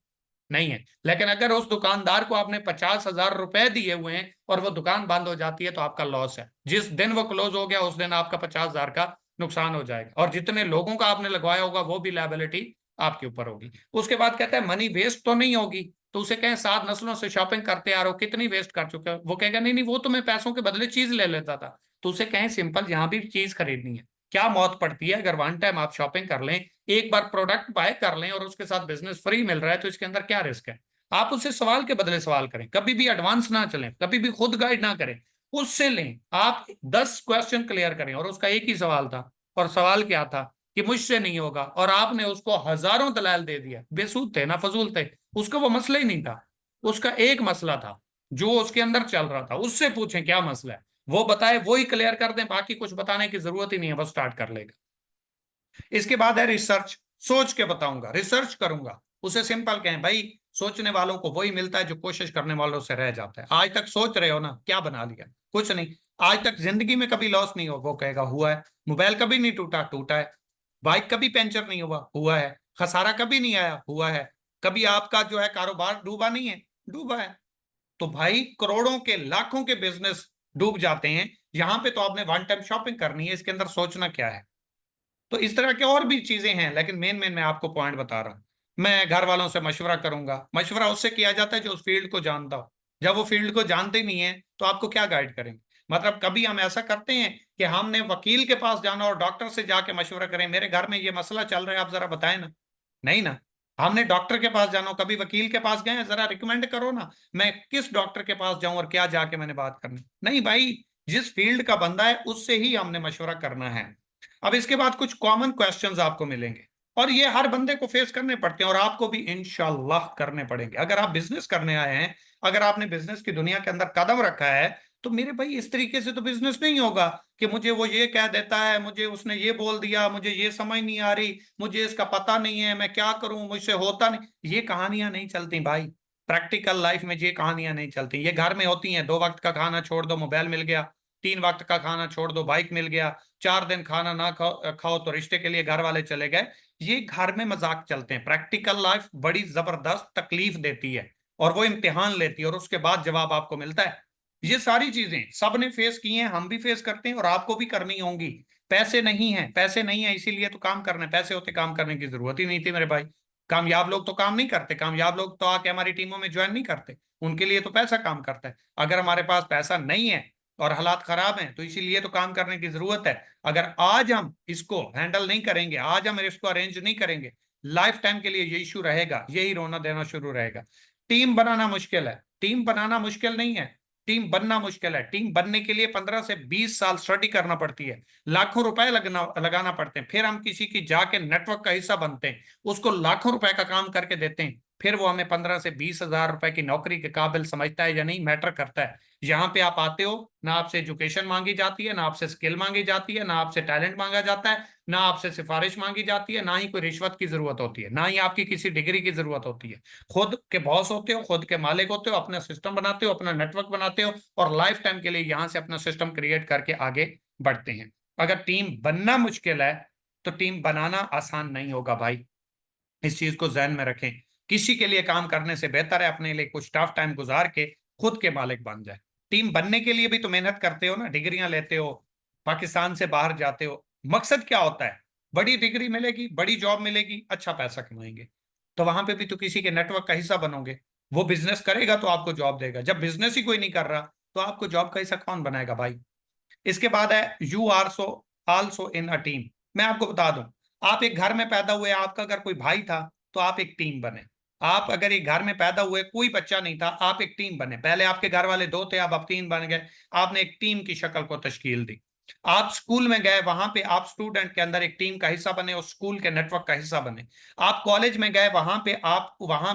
नहीं है। लेकिन अगर उस दुकानदार को आपने 50,000 रुपए दिए हुए हैं और वो दुकान बंद हो जाती है, तो आपका लॉस है। जिस दिन वो क्लोज हो गया, उस दिन आपका 50,000 का नुकसान हो जाएगा, और जितने लोगों का आपने लगवाया होगा वो भी लायबिलिटी आपके ऊपर होगी। उसके बाद कहता है मनी वेस्ट तो नहीं होगी। तो उसे कहें 7 नस्लों से शॉपिंग करते आ रहे हो, कितनी वेस्ट कर चुके हो? वो कहेगा नहीं नहीं, वो तो मैं पैसों के बदले चीज ले लेता था। तो उसे कहें सिंपल, यहाँ भी चीज खरीदनी है, क्या मौत पड़ती है अगर वन टाइम आप शॉपिंग कर लें, एक बार प्रोडक्ट बाय कर लें और उसके साथ बिजनेस फ्री मिल रहा है, तो इसके अंदर क्या रिस्क है? आप उससे सवाल के बदले सवाल करें, कभी भी एडवांस ना चलें, कभी भी खुद गाइड ना करें, उससे लें। आप 10 क्वेश्चन क्लियर करें, और उसका एक ही सवाल था, और सवाल क्या था कि मुझसे नहीं होगा, और आपने उसको हजारों दलाल दे दिया, बेसूद थे ना, फजूल थे। उसका वो मसला ही नहीं था। उसका एक मसला था जो उसके अंदर चल रहा था, उससे पूछें क्या मसला है, वो बताए, वो ही क्लियर कर दें, बाकी कुछ बताने की जरूरत ही नहीं है, बस स्टार्ट कर लेगा। इसके बाद है रिसर्च। सोच के बताऊंगा, रिसर्च करूंगा। उसे सिंपल कहें भाई, सोचने वालों को वही मिलता है जो कोशिश करने वालों से रह जाता है। आज तक सोच रहे हो ना, क्या बना लिया? कुछ नहीं। आज तक जिंदगी में कभी लॉस नहीं हो? वो कहेगा हुआ है। मोबाइल कभी नहीं टूटा? टूटा है। बाइक कभी पंचर नहीं हुआ? हुआ है। खसारा कभी नहीं आया? हुआ है। कभी आपका जो है कारोबार डूबा नहीं है? डूबा है। तो भाई करोड़ों के, लाखों के बिजनेस डूब जाते हैं। यहां पे तो आपने वन टाइम शॉपिंग करनी है, इसके अंदर सोचना क्या है? तो इस तरह के और भी चीजें हैं, लेकिन मेन मेन मैं आपको पॉइंट बता रहा हूं। मैं घर वालों से मशवरा करूंगा, मशवरा उससे किया जाता है जो उस फील्ड को जानता हो। जब वो फील्ड को जानते ही नहीं है तो आपको क्या गाइड करेंगे? मतलब कभी हम ऐसा करते हैं कि हमने वकील के पास जाना और डॉक्टर से जाके मशवरा करें, मेरे घर में ये मसला चल रहा है, आप जरा बताएं ना। नहीं ना। हमने डॉक्टर के पास जाना हो, कभी वकील के पास गए, जरा रिकमेंड करो ना मैं किस डॉक्टर के पास जाऊं और क्या जाके मैंने बात करनी। नहीं भाई, जिस फील्ड का बंदा है उससे ही हमने मशवरा करना है। अब इसके बाद कुछ कॉमन क्वेश्चंस आपको मिलेंगे, और ये हर बंदे को फेस करने पड़ते हैं, और आपको भी इंशाल्लाह करने पड़ेंगे। अगर आप बिजनेस करने आए हैं, अगर आपने बिजनेस की दुनिया के अंदर कदम रखा है, तो मेरे भाई इस तरीके से तो बिजनेस नहीं होगा कि मुझे वो ये कह देता है, मुझे उसने ये बोल दिया, मुझे ये समझ नहीं आ रही, मुझे इसका पता नहीं है, मैं क्या करूं, मुझसे होता नहीं। ये कहानियां नहीं चलती भाई। प्रैक्टिकल लाइफ में ये कहानियां नहीं चलती। ये घर में होती हैं, 2 वक्त का खाना छोड़ दो मोबाइल मिल गया, 3 वक्त का खाना छोड़ दो बाइक मिल गया, 4 दिन खाना ना खाओ तो रिश्ते के लिए घर वाले चले गए। ये घर में मजाक चलते हैं। प्रैक्टिकल लाइफ बड़ी जबरदस्त तकलीफ देती है, और वो इम्तिहान लेती है, और उसके बाद जवाब आपको मिलता है। ये सारी चीजें सबने फेस की हैं, हम भी फेस करते हैं, और आपको भी करनी होंगी। पैसे नहीं है, पैसे नहीं है इसीलिए तो काम करने, पैसे होते काम करने की जरूरत ही नहीं थी मेरे भाई। कामयाब लोग तो काम नहीं करते, कामयाब लोग तो आके हमारी टीमों में ज्वाइन नहीं करते। उनके लिए तो पैसा काम करता है। अगर हमारे पास पैसा नहीं है और हालात खराब हैं, तो इसीलिए तो काम करने की जरूरत है। अगर आज हम इसको हैंडल नहीं करेंगे, आज हम इसको अरेंज नहीं करेंगे, लाइफ टाइम के लिए ये इशू रहेगा, यही रोना देना शुरू रहेगा। टीम बनाना मुश्किल है, टीम बनाना मुश्किल नहीं है, टीम बनना मुश्किल है। टीम बनने के लिए 15 से 20 साल स्टडी करना पड़ती है, लाखों रुपए लगाना पड़ते हैं, फिर हम किसी की जाके नेटवर्क का हिस्सा बनते हैं, उसको लाखों रुपए का काम करके देते हैं, फिर वो हमें 15 से 20 हजार रुपए की नौकरी के काबिल समझता है या नहीं, मैटर करता है। यहाँ पे आप आते हो, ना आपसे एजुकेशन मांगी जाती है, ना आपसे स्किल मांगी जाती है, ना आपसे टैलेंट मांगा जाता है, ना आपसे सिफारिश मांगी जाती है, ना ही कोई रिश्वत की जरूरत होती है, ना ही आपकी किसी डिग्री की जरूरत होती है। खुद के बॉस होते हो, खुद के मालिक होते हो, अपना सिस्टम बनाते हो, अपना नेटवर्क बनाते हो, और लाइफ टाइम के लिए यहां से अपना सिस्टम क्रिएट करके आगे बढ़ते हैं। अगर टीम बनना मुश्किल है, तो टीम बनाना आसान नहीं होगा भाई। इस चीज को जहन में रखें। किसी के लिए काम करने से बेहतर है अपने लिए कुछ टफ टाइम गुजार के खुद के मालिक बन जाए। टीम बनने के लिए भी तो मेहनत करते हो ना, डिग्रियां लेते हो, पाकिस्तान से बाहर जाते हो। मकसद क्या होता है? बड़ी डिग्री मिलेगी, बड़ी जॉब मिलेगी, अच्छा पैसा कमाएंगे। तो वहां पे भी तो किसी के नेटवर्क का हिस्सा बनोगे। वो बिजनेस करेगा तो आपको जॉब देगा, जब बिजनेस ही कोई नहीं कर रहा तो आपको जॉब का हिस्सा कौन बनाएगा भाई? इसके बाद है you are so also in a team. मैं आपको बता दूं, आप एक घर में पैदा हुए, आपका अगर कोई भाई था तो आप एक टीम बने। आप अगर एक घर में पैदा हुए, कोई बच्चा नहीं था, आप एक टीम बने। पहले आपके घर वाले 2 थे, अब आप 3 बन गए। आपने एक टीम की शक्ल को तश्कील दी। आप स्कूल में गए, वहां पे आप स्टूडेंट के अंदर एक टीम का हिस्सा बने और स्कूल के नेटवर्क का हिस्सा बने। आप कॉलेज में गए, वहां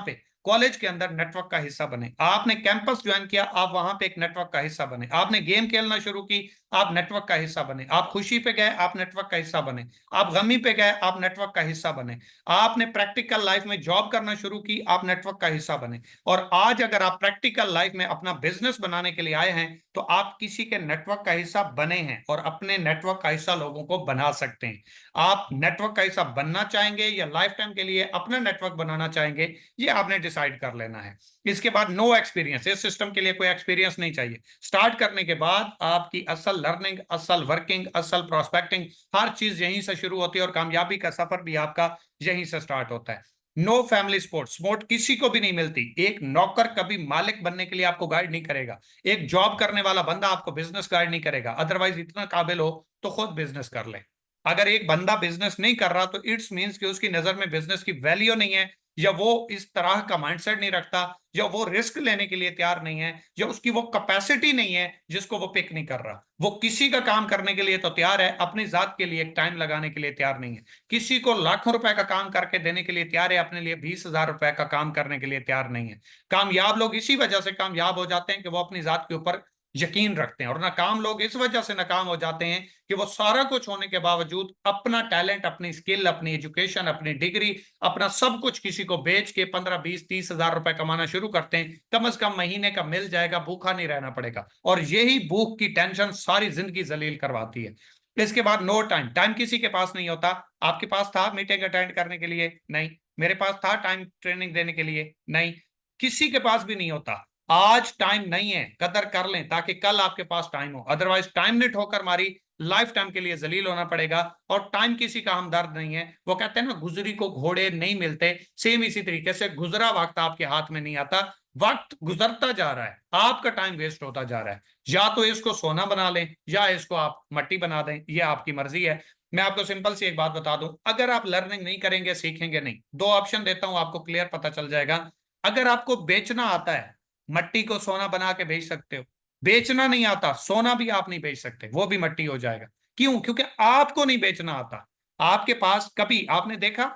पे कॉलेज के अंदर नेटवर्क का हिस्सा बने। आपने कैंपस ज्वाइन किया, आप वहां पे एक नेटवर्क का हिस्सा बने। आपने गेम खेलना शुरू की, आप नेटवर्क का हिस्सा बने। आप खुशी पे गए, आप नेटवर्क का हिस्सा बने। आप गमी पे गए, आप नेटवर्क का हिस्सा बने। आपने प्रैक्टिकल लाइफ में जॉब करना शुरू की, आप नेटवर्क का हिस्सा बने। और आज अगर आप प्रैक्टिकल लाइफ में अपना बिजनेस बनाने के लिए आए हैं, तो आप किसी के नेटवर्क का हिस्सा बने हैं और अपने नेटवर्क का हिस्सा लोगों को बना सकते हैं। आप नेटवर्क का हिस्सा बनना चाहेंगे या लाइफ टाइम के लिए अपना नेटवर्क बनाना चाहेंगे, ये आपने डिसाइड कर लेना है। इसके बाद नो एक्सपीरियंस, इस सिस्टम के लिए कोई एक्सपीरियंस नहीं चाहिए। स्टार्ट करने के बाद आपकी असल लर्निंग, असल वर्किंग, असल प्रोस्पेक्टिंग, हर चीज यहीं से शुरू होती है, और कामयाबी का सफर भी आपका यहीं से स्टार्ट होता है। नो फैमिली सपोर्ट, सपोर्ट किसी को भी नहीं मिलती। एक नौकर कभी मालिक बनने के लिए आपको गाइड नहीं करेगा। एक जॉब करने वाला बंदा आपको बिजनेस गाइड नहीं करेगा। अदरवाइज इतना काबिल हो तो खुद बिजनेस कर ले। अगर एक बंदा बिजनेस नहीं कर रहा तो इट्स मीन्स कि उसकी नजर में बिजनेस की वैल्यू नहीं है, या वो इस तरह का माइंडसेट नहीं रखता, या वो रिस्क लेने के लिए तैयार नहीं है, या उसकी वो कैपेसिटी नहीं है जिसको वो पिक नहीं कर रहा। वो किसी का काम करने के लिए तो तैयार है, अपनी जात के लिए एक टाइम लगाने के लिए तैयार नहीं है। किसी को लाखों रुपए का काम करके देने के लिए तैयार है, अपने लिए 20 हजार रुपए का काम करने के लिए तैयार नहीं है। कामयाब लोग इसी वजह से कामयाब हो जाते हैं कि वो अपनी जात के ऊपर यकीन रखते हैं, और नाकाम लोग इस वजह से नाकाम हो जाते हैं कि वो सारा कुछ होने के बावजूद अपना टैलेंट, अपनी स्किल, अपनी एजुकेशन, अपनी डिग्री, अपना सब कुछ किसी को बेच के 15, 20, 30 हजार रुपए कमाना शुरू करते हैं। कम से कम महीने का मिल जाएगा, भूखा नहीं रहना पड़ेगा, और यही भूख की टेंशन सारी जिंदगी जलील करवाती है। इसके बाद नो टाइम, टाइम किसी के पास नहीं होता। आपके पास था मीटिंग अटेंड करने के लिए? नहीं। मेरे पास था टाइम ट्रेनिंग देने के लिए? नहीं। किसी के पास भी नहीं होता। आज टाइम नहीं है, कदर कर लें ताकि कल आपके पास टाइम हो। अदरवाइज टाइम ने ठोकर मारी लाइफ टाइम के लिए जलील होना पड़ेगा। और टाइम किसी का हमदर्द नहीं है। वो कहते हैं ना, गुजरी को घोड़े नहीं मिलते, सेम इसी तरीके से गुजरा वक्त आपके हाथ में नहीं आता। वक्त गुजरता जा रहा है, आपका टाइम वेस्ट होता जा रहा है। या तो इसको सोना बना लें या इसको आप मट्टी बना दें, ये आपकी मर्जी है। मैं आपको सिंपल सी एक बात बता दूं, अगर आप लर्निंग नहीं करेंगे, सीखेंगे नहीं, दो ऑप्शन देता हूं आपको, क्लियर पता चल जाएगा। अगर आपको बेचना आता है, मट्टी को सोना बना के बेच सकते हो। बेचना नहीं आता, सोना भी आप नहीं बेच सकते, वो भी मट्टी हो जाएगा। क्यों? क्योंकि आपको नहीं बेचना आता। आपके पास कभी आपने देखा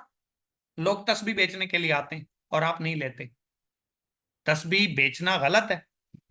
लोग तस्बीह बेचने के लिए आते हैं और आप नहीं लेते? तस्बीह बेचना गलत है?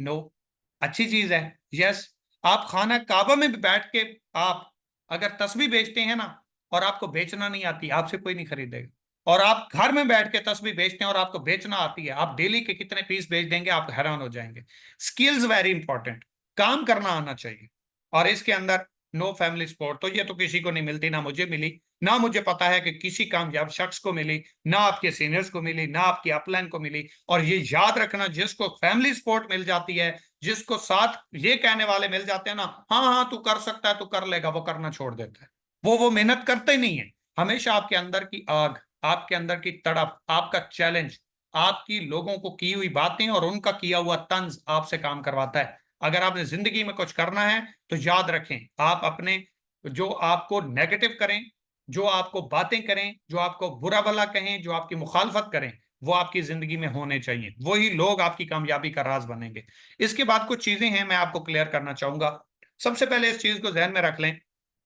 नो, अच्छी चीज है। यस। आप खाना काबा में भी बैठ के आप अगर तस्बीह बेचते हैं ना, और आपको बेचना नहीं आती, आपसे कोई नहीं खरीदेगा। और आप घर में बैठ के तस्बीह बेचते हैं और आपको बेचना आती है, आप डेली के कितने पीस बेच देंगे, आप हैरान हो जाएंगे। स्किल्स वेरी इंपॉर्टेंट, काम करना आना चाहिए। और इसके अंदर नो फैमिली सपोर्ट तो ये तो किसी को नहीं मिलती, ना मुझे मिली, ना मुझे पता है कि किसी कामयाब शख्स को मिली, ना आपके सीनियर्स को मिली, ना आपकी अपलाइन को मिली। और ये याद रखना, जिसको फैमिली सपोर्ट मिल जाती है, जिसको साथ ये कहने वाले मिल जाते हैं ना, हाँ हाँ तू कर सकता है, तू कर लेगा, वो करना छोड़ देता है। वो मेहनत करते ही नहीं है। हमेशा आपके अंदर की आग, आपके अंदर की तड़प, आपका चैलेंज, आपकी लोगों को की हुई बातें और उनका किया हुआ तंज आपसे काम करवाता है। अगर आपने जिंदगी में कुछ करना है तो याद रखें, आप अपने जो आपको नेगेटिव करें, जो आपको बातें करें, जो आपको बुरा भला कहें, जो आपकी मुखालफत करें, वो आपकी जिंदगी में होने चाहिए। वही लोग आपकी कामयाबी का राज बनेंगे। इसके बाद कुछ चीजें हैं मैं आपको क्लियर करना चाहूंगा। सबसे पहले इस चीज को ध्यान में रख लें,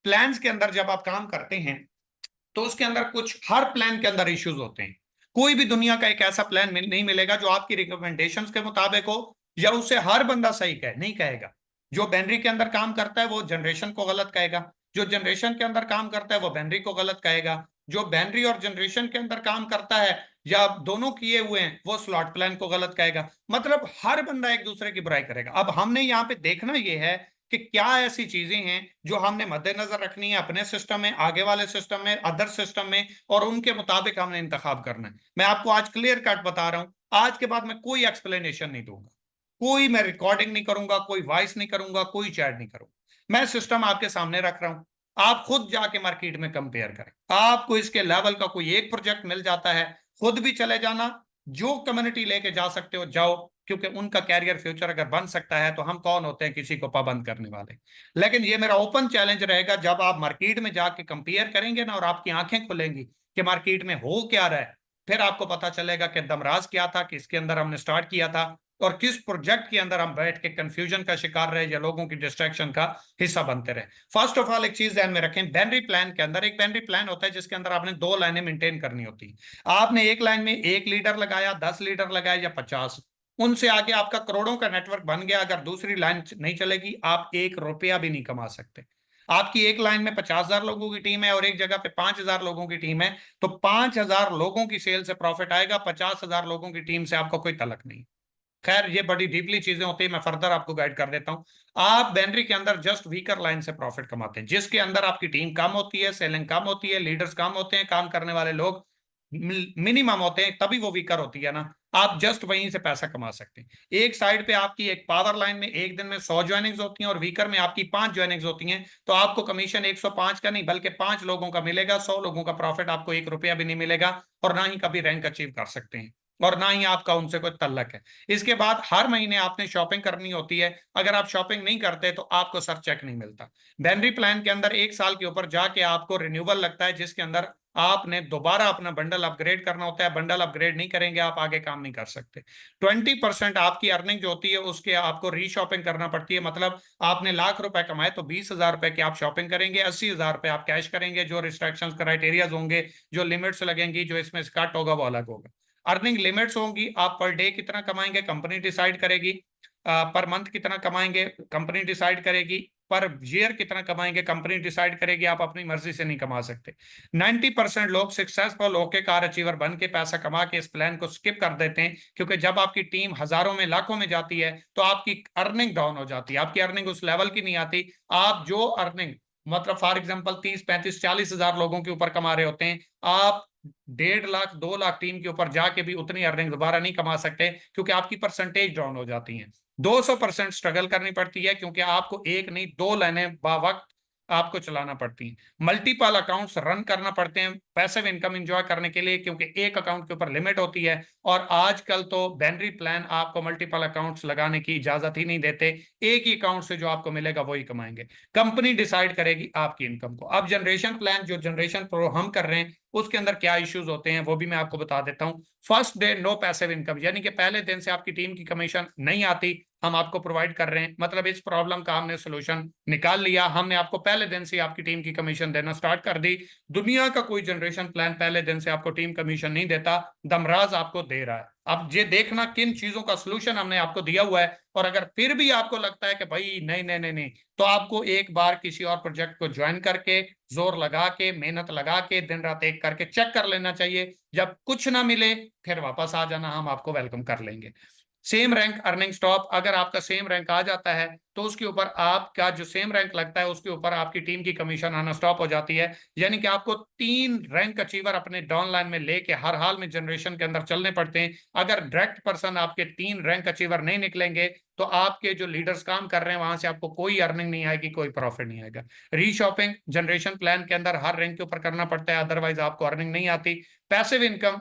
प्लान्स के अंदर जब आप काम करते हैं तो उसके अंदर कुछ, हर प्लान के अंदर इश्यूज होते हैं। कोई भी दुनिया का एक ऐसा प्लान नहीं मिलेगा जो आपकी रिकमेंडेशंस के मुताबिक हो, या उसे हर बंदा सही कहे, नहीं कहेगा। जो बैनरी के अंदर काम करता है वो जनरेशन को गलत कहेगा, जो जनरेशन के अंदर काम करता है वो बैनरी को गलत कहेगा, जो बैनरी और जनरेशन के अंदर काम करता है या दोनों किए हुए हैं वो स्लॉट प्लान को गलत कहेगा। मतलब हर बंदा एक दूसरे की बुराई करेगा। अब हमने यहाँ पे देखना यह है कि क्या ऐसी चीजें हैं जो हमने मद्देनजर रखनी है अपने सिस्टम में, आगे वाले सिस्टम में, अदर सिस्टम में, और उनके मुताबिक हमने इंतखाब करना है। मैं आपको आज क्लियर कट बता रहा हूं, आज के बाद मैं कोई एक्सप्लेनेशन नहीं दूंगा, कोई मैं रिकॉर्डिंग नहीं करूंगा, कोई वॉइस नहीं करूंगा, कोई चैट नहीं करूंगा। मैं सिस्टम आपके सामने रख रहा हूं, आप खुद जाके मार्केट में कंपेयर करें। आपको इसके लेवल का कोई एक प्रोजेक्ट मिल जाता है, खुद भी चले जाना, जो कम्युनिटी लेके जा सकते हो जाओ, क्योंकि उनका कैरियर फ्यूचर अगर बन सकता है तो हम कौन होते हैं किसी को पाबंद करने वाले। लेकिन ये मेरा ओपन चैलेंज रहेगा, जब आप मार्केट में जाके कंपेयर करेंगे ना और आपकी आंखें खुलेंगी कि मार्केट में हो क्या रहा है, फिर आपको पता चलेगा कि दमराज क्या था, किसके अंदर हमने स्टार्ट किया था, और किस प्रोजेक्ट के अंदर हम बैठ के कंफ्यूजन का शिकार रहे या लोगों की डिस्ट्रैक्शन का हिस्सा बनते रहे। फर्स्ट ऑफ ऑल एक चीज ध्यान में रखें, बैनरी प्लान के अंदर एक बैनरी प्लान होता है जिसके अंदर आपने दो लाइनें मेंटेन करनी होती है। आपने एक लाइन में एक लीडर लगाया, 10 लीडर लगाया या 50, उनसे आगे आपका करोड़ों का नेटवर्क बन गया, अगर दूसरी लाइन नहीं चलेगी आप 1 रुपया भी नहीं कमा सकते। आपकी एक लाइन में 50,000 लोगों की टीम है और एक जगह पे 5,000 लोगों की टीम है, तो 5,000 लोगों की सेल से प्रॉफिट आएगा, 50,000 लोगों की टीम से आपका कोई तलक नहीं। खैर ये बड़ी डीपली चीजें होती है, मैं फर्दर आपको गाइड कर देता हूं। आप बैनरी के अंदर जस्ट वीकर लाइन से प्रॉफिट कमाते हैं, जिसके अंदर आपकी टीम कम होती है, सेलिंग कम होती है, लीडर्स कम होते हैं, काम करने वाले लोग मिनिमम होते हैं, तभी वो वीकर होती है ना। आप जस्ट वहीं से पैसा कमा सकते हैं। एक साइड पे आपकी एक पावर लाइन में एक दिन में 100 ज्वाइनिंग्स होती हैं और वीकर में आपकी 5 ज्वाइनिंग्स होती हैं, तो आपको कमीशन 105 का नहीं बल्कि 5 लोगों का मिलेगा, 100 लोगों का प्रॉफिट, आपको 1 रुपया भी नहीं मिलेगा, और ना ही कभी रैंक अचीव कर सकते हैं, और ना ही आपका उनसे कोई तल्लक है। इसके बाद हर महीने आपने शॉपिंग करनी होती है, अगर आप शॉपिंग नहीं करते तो आपको सर चेक नहीं मिलता। बैनरी प्लान के अंदर 1 साल के ऊपर जाके आपको रिन्यूअल लगता है, जिसके अंदर आपने दोबारा अपना बंडल अपग्रेड करना होता है। बंडल अपग्रेड नहीं करेंगे आप आगे काम नहीं कर सकते। 20% आपकी अर्निंग जो होती है उसके आपको रीशॉपिंग करना पड़ती है। मतलब आपने ₹1,00,000 कमाए तो 20,000 की आप शॉपिंग करेंगे, 80,000 आप कैश करेंगे। जो रिस्ट्रिक्शंस क्राइटेरियाज होंगे, जो लिमिट्स लगेंगी, जो इसमें से कट होगा वो अलग होगा। अर्निंग लिमिट्स होंगी, आप पर डे कितना कमाएंगे कंपनी डिसाइड करेगी, पर मंथ कितना कमाएंगे कंपनी डिसाइड करेगी, पर ईयर कितना कमाएंगे कंपनी डिसाइड करेगी, आप अपनी मर्जी से नहीं कमा सकते। 90% लोग सक्सेसफुल होके कार अचीवर बन के पैसा कमा के इस प्लान को स्किप कर देते हैं, क्योंकि जब आपकी टीम हजारों में लाखों में जाती है तो आपकी अर्निंग डाउन हो जाती है, आपकी अर्निंग उस लेवल की नहीं आती। आप जो अर्निंग मतलब फॉर एग्जांपल 30, 35, 40 हजार लोगों के ऊपर कमा रहे होते हैं, आप 1.5 लाख 2 लाख टीम के ऊपर जाके भी उतनी अर्निंग दोबारा नहीं कमा सकते, क्योंकि आपकी परसेंटेज डाउन हो जाती है। 200% स्ट्रगल करनी पड़ती है, क्योंकि आपको एक नहीं 2 लाइनें बावक्त आपको चलाना पड़ती हैं। मल्टीपल अकाउंट्स रन करना पड़ते हैं पैसिव इनकम एंजॉय करने के लिए, क्योंकि एक अकाउंट के ऊपर लिमिट होती है। और आजकल तो बैनरी प्लान आपको मल्टीपल अकाउंट्स लगाने की इजाजत ही नहीं देते। एक ही अकाउंट से जो आपको मिलेगा वही कमाएंगे। कंपनी डिसाइड करेगी आपकी इनकम को। अब जनरेशन प्लान, जो जनरेशन प्रो हम कर रहे हैं, उसके अंदर क्या इश्यूज होते हैं वो भी मैं आपको बता देता हूं। First day no passive income, यानी कि पहले दिन से आपकी टीम की कमीशन नहीं आती, हम आपको प्रोवाइड कर रहे हैं। मतलब इस प्रॉब्लम का हमने सोल्यूशन निकाल लिया, हमने आपको पहले दिन से आपकी टीम की कमीशन देना स्टार्ट कर दी। दुनिया का कोई जनरेशन प्लान पहले दिन से आपको टीम कमीशन नहीं देता, दमराज आपको दे रहा है। अब ये देखना किन चीजों का सोल्यूशन हमने आपको दिया हुआ है। और अगर फिर भी आपको लगता है कि भाई नहीं नहीं नहीं नहीं, तो आपको एक बार किसी और प्रोजेक्ट को ज्वाइन करके, जोर लगा के, मेहनत लगा के, दिन रात एक करके चेक कर लेना चाहिए। जब कुछ ना मिले फिर वापस आ जाना, हम आपको वेलकम कर लेंगे। सेम रैंक अर्निंग स्टॉप, अगर आपका सेम रैंक आ जाता है तो उसके ऊपर आपका जो सेम रैंक लगता है उसके ऊपर आपकी टीम की कमीशन आना स्टॉप हो जाती है। यानी कि आपको 3 रैंक अचीवर अपने डाउन लाइन में लेके हर हाल में जनरेशन के अंदर चलने पड़ते हैं। अगर डायरेक्ट पर्सन आपके 3 रैंक अचीवर नहीं निकलेंगे तो आपके जो लीडर्स काम कर रहे हैं वहां से आपको कोई अर्निंग नहीं आएगी, कोई प्रॉफिट नहीं आएगा। रीशॉपिंग जनरेशन प्लान के अंदर हर रैंक के ऊपर करना पड़ता है, अदरवाइज आपको अर्निंग नहीं आती। पैसिव इनकम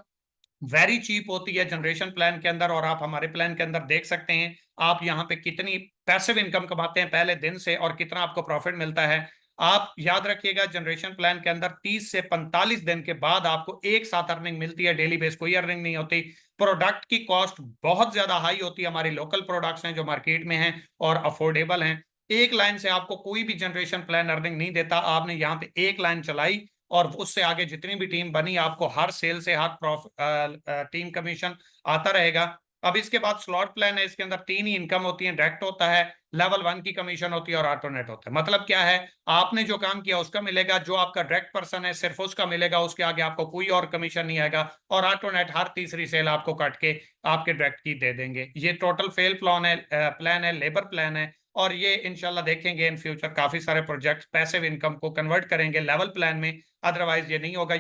वेरी चीप होती है जनरेशन प्लान के अंदर, और आप हमारे प्लान के अंदर देख सकते हैं आप यहाँ पे कितनी पैसिव इनकम कमाते हैं पहले दिन से और कितना आपको प्रॉफिट मिलता है। आप याद रखिएगा जनरेशन प्लान के अंदर 30 से 45 दिन के बाद आपको एक साथ अर्निंग मिलती है, डेली बेस कोई अर्निंग नहीं होती। प्रोडक्ट की कॉस्ट बहुत ज्यादा हाई होती है, हमारी लोकल प्रोडक्ट्स हैं जो मार्केट में हैं और अफोर्डेबल हैं। एक लाइन से आपको कोई भी जनरेशन प्लान अर्निंग नहीं देता। आपने यहाँ पे एक लाइन चलाई और उससे आगे जितनी भी टीम बनी आपको हर सेल से हर टीम कमीशन आता रहेगा। अब इसके बाद स्लॉट प्लान है, इसके अंदर 3 ही इनकम होती है। डायरेक्ट होता है, लेवल 1 की कमीशन होती है और ऑटोनेट होता है। मतलब क्या है, आपने जो काम किया उसका मिलेगा, जो आपका डायरेक्ट पर्सन है सिर्फ उसका मिलेगा, उसके आगे आपको कोई और कमीशन नहीं आएगा। और ऑटोनेट हर तीसरी सेल आपको काट के आपके डायरेक्ट की दे देंगे। ये टोटल फेल प्लान है, लेबर प्लान है। और ये इंशाल्लाह देखेंगे इन फ्यूचर काफी सारे प्रोजेक्ट पैसिव इनकम को कन्वर्ट करेंगे लेवल प्लान में, अदरवाइज ये नहीं होगा।